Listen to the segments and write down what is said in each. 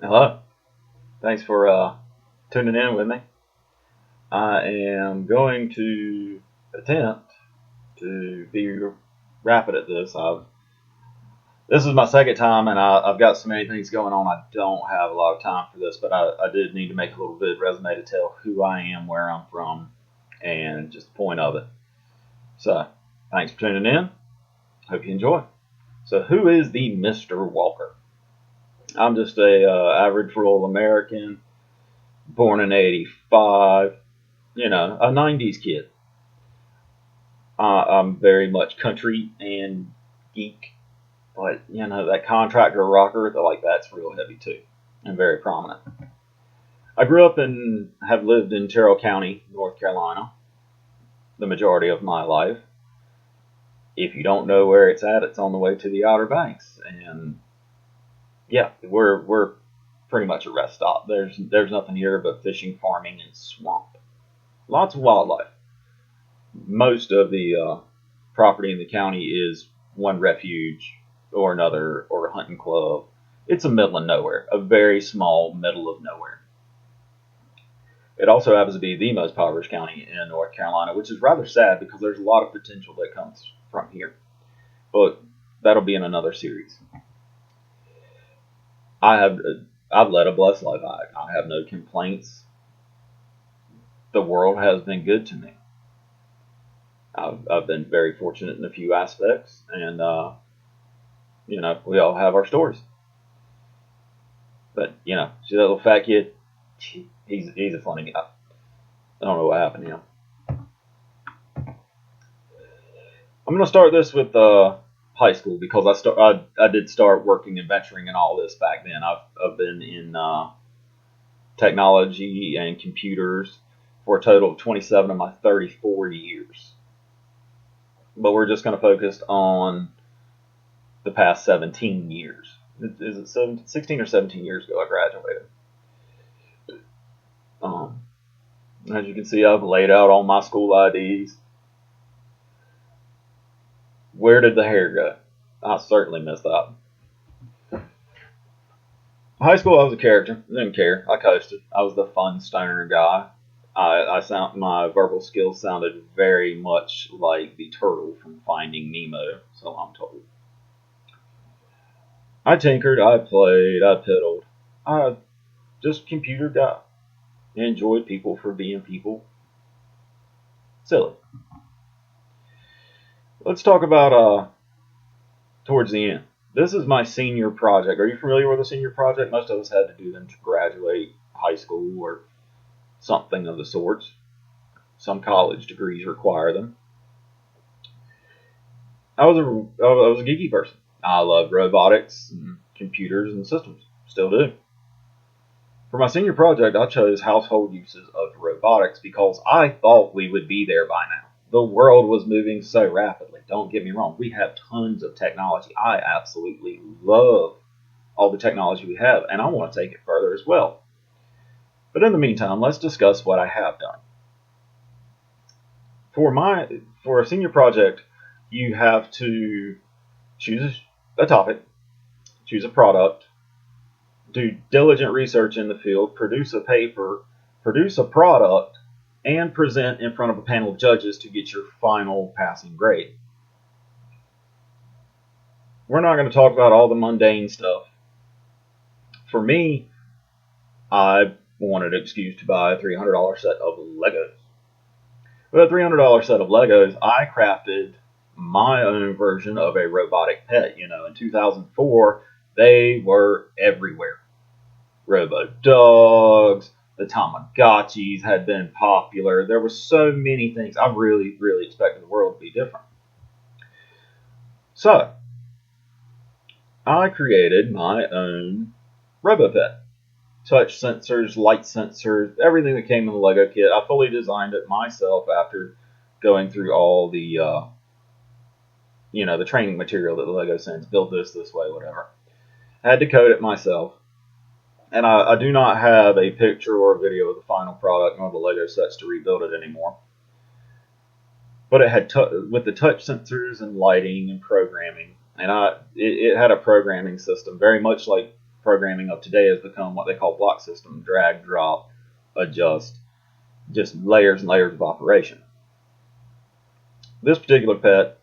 Hello. Thanks for tuning in with me. I am going to attempt to be rapid at this. This is my second time, and I've got so many things going on. I don't have a lot of time for this, but I did need to make a little bit of resume to tell who I am, where I'm from, and just the point of it. So, thanks for tuning in. Hope you enjoy. So, who is the Mr. Walker? I'm just a average rural American, born in '85. A 90s kid. I'm very much country and geek, but that contractor rocker, that's real heavy too, and very prominent. I grew up and have lived in Terrell County, North Carolina, the majority of my life. If you don't know where it's at, it's on the way to the Outer Banks, and yeah, we're pretty much a rest stop. There's nothing here but fishing, farming, and swamp. Lots of wildlife. Most of the property in the county is one refuge or another or a hunting club. It's a middle of nowhere, a very small middle of nowhere. It also happens to be the most impoverished county in North Carolina, which is rather sad because there's a lot of potential that comes from here. But that'll be in another series. I have I've led a blessed life. I have no complaints. The world has been good to me. I've been very fortunate in a few aspects, and we all have our stories. But see that little fat kid? He's a funny guy. I don't know what happened to him. I'm gonna start this with high school because I did start working and venturing and all this back then. I've been in technology and computers for a total of 27 of my 34 years. But we're just gonna focus on the past 17 years. Is it 16 or 17 years ago I graduated? Um, as you can see, I've laid out all my school IDs. Where did the hair go? I certainly missed that. High school, I was a character. I didn't care. I coasted. I was the fun stoner guy. My verbal skills sounded very much like the turtle from Finding Nemo, so I'm told. I tinkered, I played, I piddled. I just computer guy. Enjoyed people for being people. Silly. Let's talk about towards the end. This is my senior project. Are you familiar with a senior project? Most of us had to do them to graduate high school or something of the sorts. Some college degrees require them. I was a geeky person. I loved robotics and computers and systems. Still do. For my senior project, I chose household uses of robotics because I thought we would be there by now. The world was moving so rapidly. Don't get me wrong. We have tons of technology. I absolutely love all the technology we have, and I want to take it further as well. But in the meantime, let's discuss what I have done. For a senior project, you have to choose a topic, choose a product, do diligent research in the field, produce a paper, produce a product, and present in front of a panel of judges to get your final passing grade. We're not going to talk about all the mundane stuff. For me, I wanted an excuse to buy a $300 set of Legos. With a $300 set of Legos, I crafted my own version of a robotic pet. In 2004, they were everywhere. Robo dogs, the Tamagotchis had been popular. There were so many things. I really, really expected the world to be different. So, I created my own RoboPet. Touch sensors, light sensors, everything that came in the Lego kit. I fully designed it myself after going through all the training material that the Lego sends. Build this way, whatever. I had to code it myself. And I do not have a picture or a video of the final product nor the Lego sets to rebuild it anymore. But it had with the touch sensors and lighting and programming, and it had a programming system very much like programming of today has become what they call block system, drag, drop, adjust, just layers and layers of operation. This particular PET,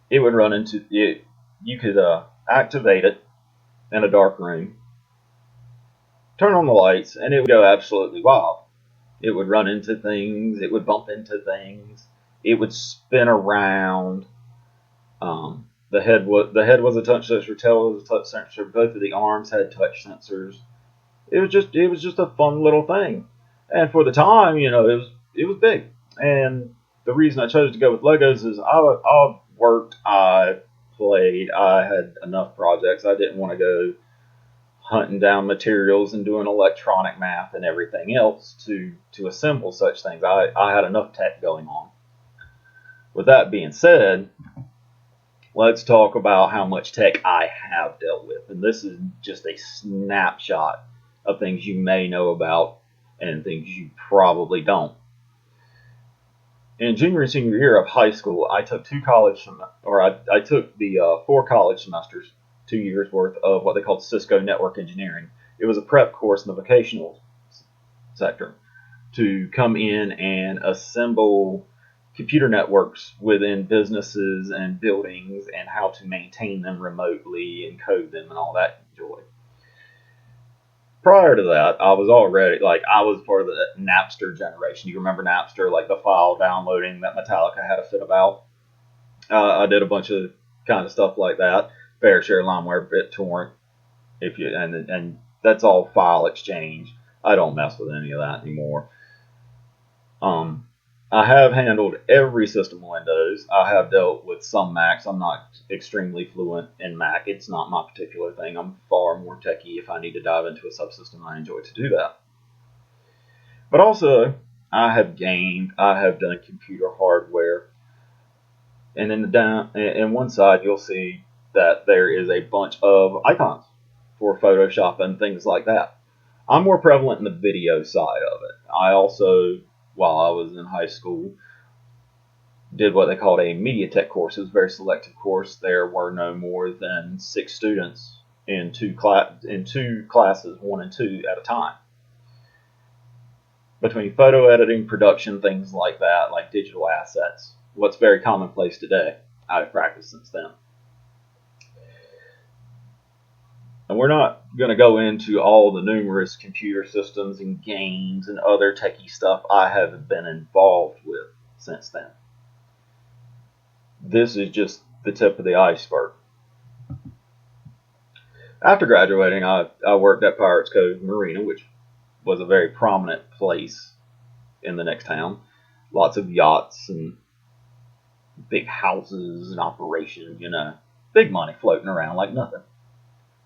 it would run into it. You could activate it in a dark room, turn on the lights, and it would go absolutely wild. It would run into things. It would bump into things. It would spin around. The head was a touch sensor. Tail was a touch sensor. Both of the arms had touch sensors. It was just a fun little thing. And for the time, it was big. And the reason I chose to go with Legos is I worked, I played, I had enough projects. I didn't want to go hunting down materials and doing electronic math and everything else to assemble such things. I had enough tech going on. With that being said, let's talk about how much tech I have dealt with. And this is just a snapshot of things you may know about and things you probably don't. In junior and senior year of high school, I took I took the 4 college semesters, 2 years worth of what they called Cisco Network Engineering. It was a prep course in the vocational sector to come in and assemble computer networks within businesses and buildings and how to maintain them remotely and code them and all that joy. Prior to that, I was part of the Napster generation. You remember Napster, like the file downloading that Metallica had a fit about? I did a bunch of kind of stuff like that. Fairshare, LimeWire, BitTorrent, and that's all file exchange. I don't mess with any of that anymore. I have handled every system Windows. I have dealt with some Macs. I'm not extremely fluent in Mac. It's not my particular thing. I'm far more techie. If I need to dive into a subsystem, I enjoy to do that. But also, I have gamed. I have done computer hardware. And in one side, you'll see that there is a bunch of icons for Photoshop and things like that. I'm more prevalent in the video side of it. I also, while I was in high school, did what they called a media tech course. It was a very selective course. There were no more than 6 students in two classes, 1 and 2 at a time. Between photo editing, production, things like that, like digital assets, what's very commonplace today, I've practiced since then. And we're not going to go into all the numerous computer systems and games and other techie stuff I have been involved with since then. This is just the tip of the iceberg. After graduating, I worked at Pirates Cove Marina, which was a very prominent place in the next town. Lots of yachts and big houses and operations, big money floating around like nothing.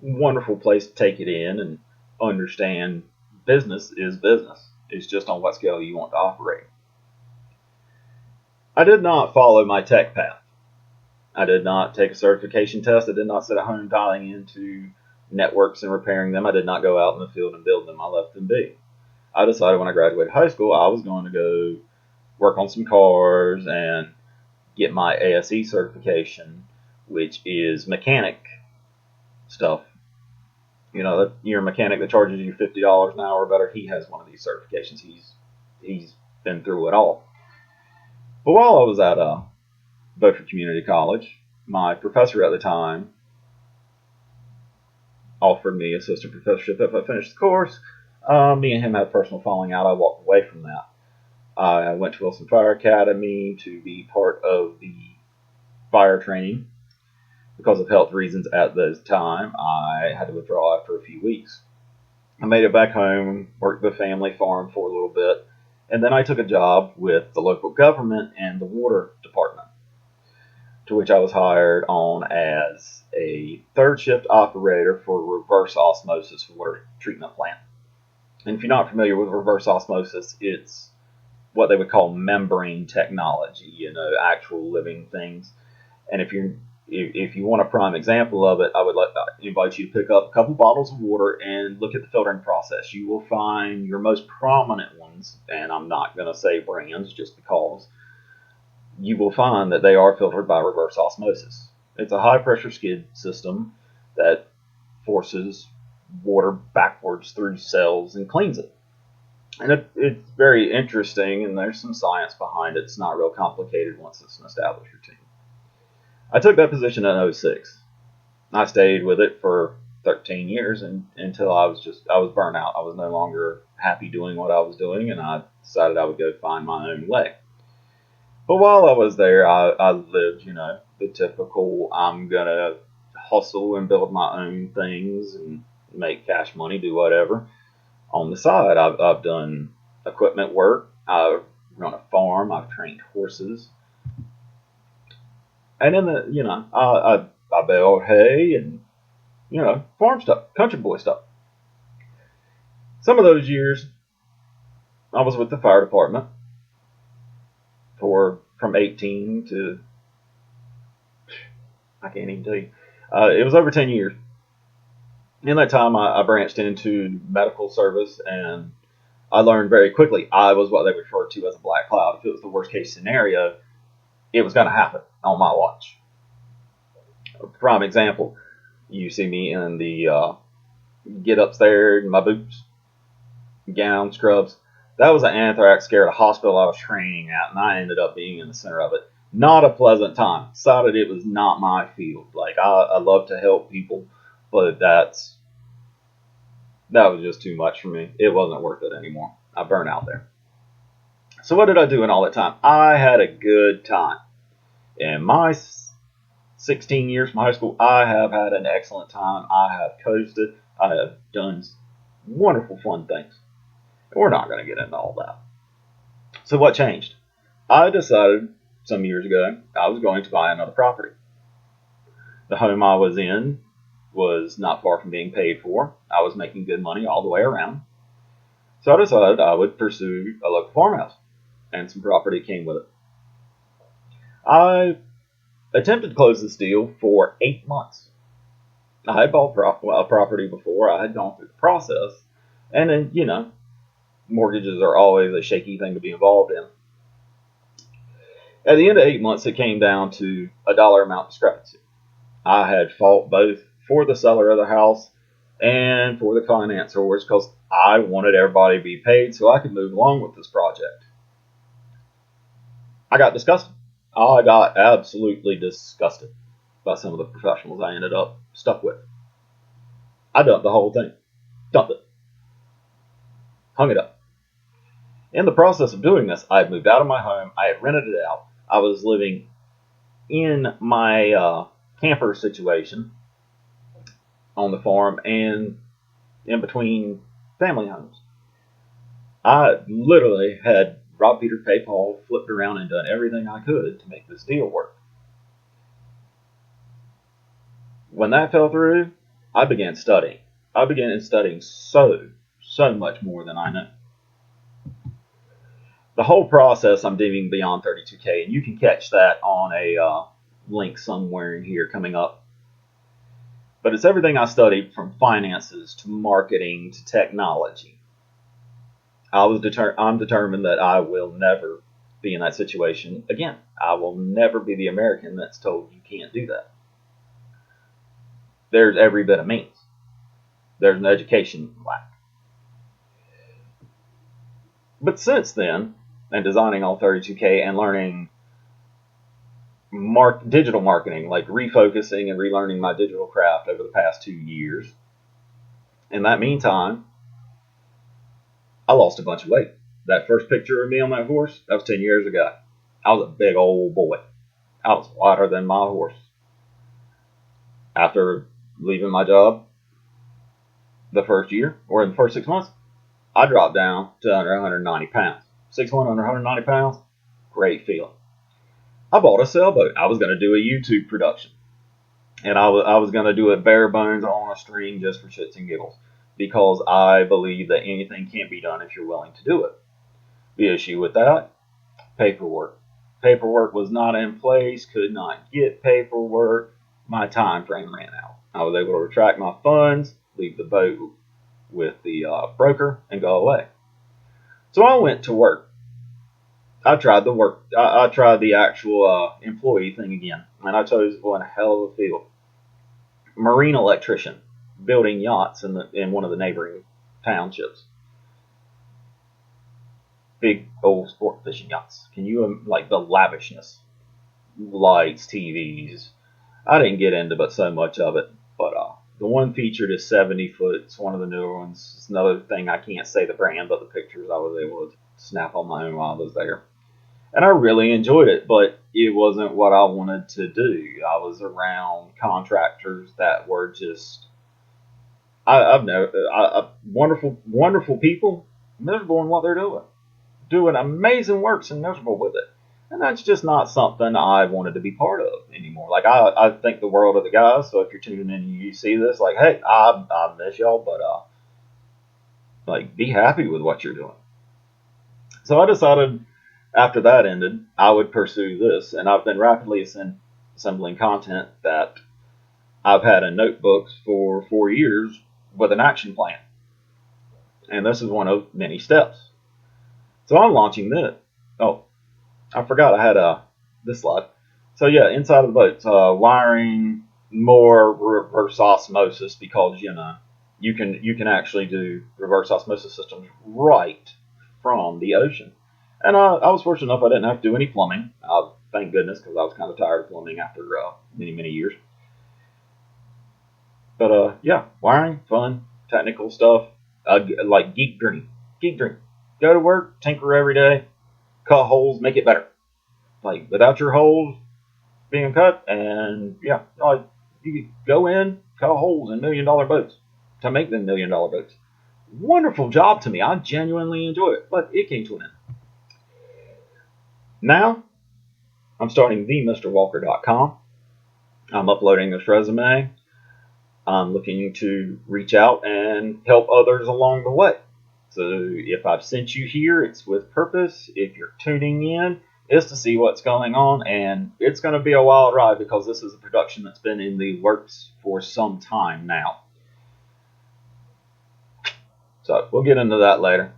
Wonderful place to take it in and understand business is business. It's just on what scale you want to operate. I did not follow my tech path. I did not take a certification test. I did not sit at home dialing into networks and repairing them. I did not go out in the field and build them. I left them be. I decided when I graduated high school, I was going to go work on some cars and get my ASE certification, which is mechanic stuff. Your mechanic that charges you $50 an hour or better, he has one of these certifications. He's been through it all. But while I was at Beaufort Community College, my professor at the time offered me assistant professorship if I finished the course. Me and him had a personal falling out. I walked away from that. I went to Wilson Fire Academy to be part of the fire training. Because of health reasons at the time, I had to withdraw after a few weeks. I made it back home, worked the family farm for a little bit, and then I took a job with the local government and the water department, to which I was hired on as a third shift operator for a reverse osmosis water treatment plant. And if you're not familiar with reverse osmosis, it's what they would call membrane technology, actual living things. And if you want a prime example of it, I would invite you to pick up a couple bottles of water and look at the filtering process. You will find your most prominent ones, and I'm not going to say brands just because, you will find that they are filtered by reverse osmosis. It's a high pressure skid system that forces water backwards through cells and cleans it. And it's very interesting, and there's some science behind it. It's not real complicated once it's an established routine. I took that position in '06. I stayed with it for 13 years until I was burnt out. I was no longer happy doing what I was doing, and I decided I would go find my own way. But while I was there, I lived, the typical I'm gonna hustle and build my own things and make cash money, do whatever. On the side, I've done equipment work. I've run a farm. I've trained horses, and in the I baled hay and farm stuff, country boy stuff. Some of those years, I was with the fire department for from 18 to I can't even tell you. It was over 10 years. In that time, I branched into medical service, and I learned very quickly I was what they refer to as a black cloud. If it was the worst case scenario, it was going to happen on my watch. A prime example, you see me in the get upstairs in my boots, gown, scrubs. That was an anthrax scare at a hospital I was training at, and I ended up being in the center of it. Not a pleasant time. Decided it was not my field. Like I love to help people, but that was just too much for me. It wasn't worth it anymore. I burned out there. So what did I do in all that time? I had a good time. In my 16 years from high school, I have had an excellent time. I have coasted. I have done wonderful, fun things. We're not going to get into all that. So what changed? I decided some years ago I was going to buy another property. The home I was in was not far from being paid for. I was making good money all the way around. So I decided I would pursue a local farmhouse, and some property came with it. I attempted to close this deal for 8 months. I had bought a property before. I had gone through the process. And then, mortgages are always a shaky thing to be involved in. At the end of 8 months, it came down to a dollar amount discrepancy. I had fought both for the seller of the house and for the financiers because I wanted everybody to be paid so I could move along with this project. I got disgusted. I got absolutely disgusted by some of the professionals I ended up stuck with. I dumped the whole thing. Dumped it. Hung it up. In the process of doing this, I had moved out of my home. I had rented it out. I was living in my camper situation on the farm and in between family homes. I literally had robbed Peter, paid Paul, flipped around, and done everything I could to make this deal work. When that fell through, I began studying. I began studying so much more than I know. The whole process I'm deeming beyond 32K, and you can catch that on a link somewhere in here coming up. But it's everything I studied from finances to marketing to technology. I'm determined that I will never be in that situation again. I will never be the American that's told you can't do that. There's every bit of means. There's an education lack. But since then, and designing all 32K and learning digital marketing, like refocusing and relearning my digital craft over the past 2 years, in that meantime, I lost a bunch of weight. That first picture of me on that horse, that was 10 years ago. I was a big old boy. I was lighter than my horse. After leaving my job the first year, or in the first 6 months, I dropped down to under 190 pounds. 6'1", under 190 pounds, great feeling. I bought a sailboat. I was going to do a YouTube production. And I was going to do it bare bones on a string just for shits and giggles. Because I believe that anything can be done if you're willing to do it. The issue with that, paperwork. Paperwork was not in place, could not get paperwork. My time frame ran out. I was able to retract my funds, leave the boat with the broker, and go away. So I went to work. I tried the work. I tried the actual employee thing again, and I chose one hell of a field. Marine electrician. building yachts in one of the neighboring townships. Big old sport fishing yachts. Can you like the lavishness, lights, TVs? I didn't get into but so much of it, but the one featured is 70 foot. It's one of the newer ones. It's another thing I can't say the brand, but the pictures I was able to snap on my own while I was there. And I really enjoyed it, but it wasn't what I wanted to do. I was around contractors that were just I've never wonderful people, miserable in what they're doing amazing works and miserable with it. And that's just not something I wanted to be part of anymore. Like I think the world of the guys. So if you're tuning in and you see this, like, hey, I miss y'all, but like be happy with what you're doing. So I decided after that ended, I would pursue this, and I've been rapidly assembling content that I've had in notebooks for 4 years with an action plan, and this is one of many steps. So I'm launching this. Oh, I forgot I had this slide. So yeah, inside of the boats, wiring, more reverse osmosis, because you can actually do reverse osmosis systems right from the ocean. And I was fortunate enough I didn't have to do any plumbing. Thank goodness, because I was kind of tired of plumbing after many years. But yeah, wiring, fun, technical stuff, like geek dream. Geek dream. Go to work, tinker every day, cut holes, make it better. Like without your holes being cut, and yeah, like you could go in, cut holes in $1 million boats to make them $1 million boats. Wonderful job to me. I genuinely enjoy it, but it came to an end. Now I'm starting themrwalker.com. I'm uploading this resume. I'm looking to reach out and help others along the way. So if I've sent you here, it's with purpose. If you're tuning in, it's to see what's going on, and it's going to be a wild ride because this is a production that's been in the works for some time now. So we'll get into that later.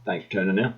Thanks for tuning in.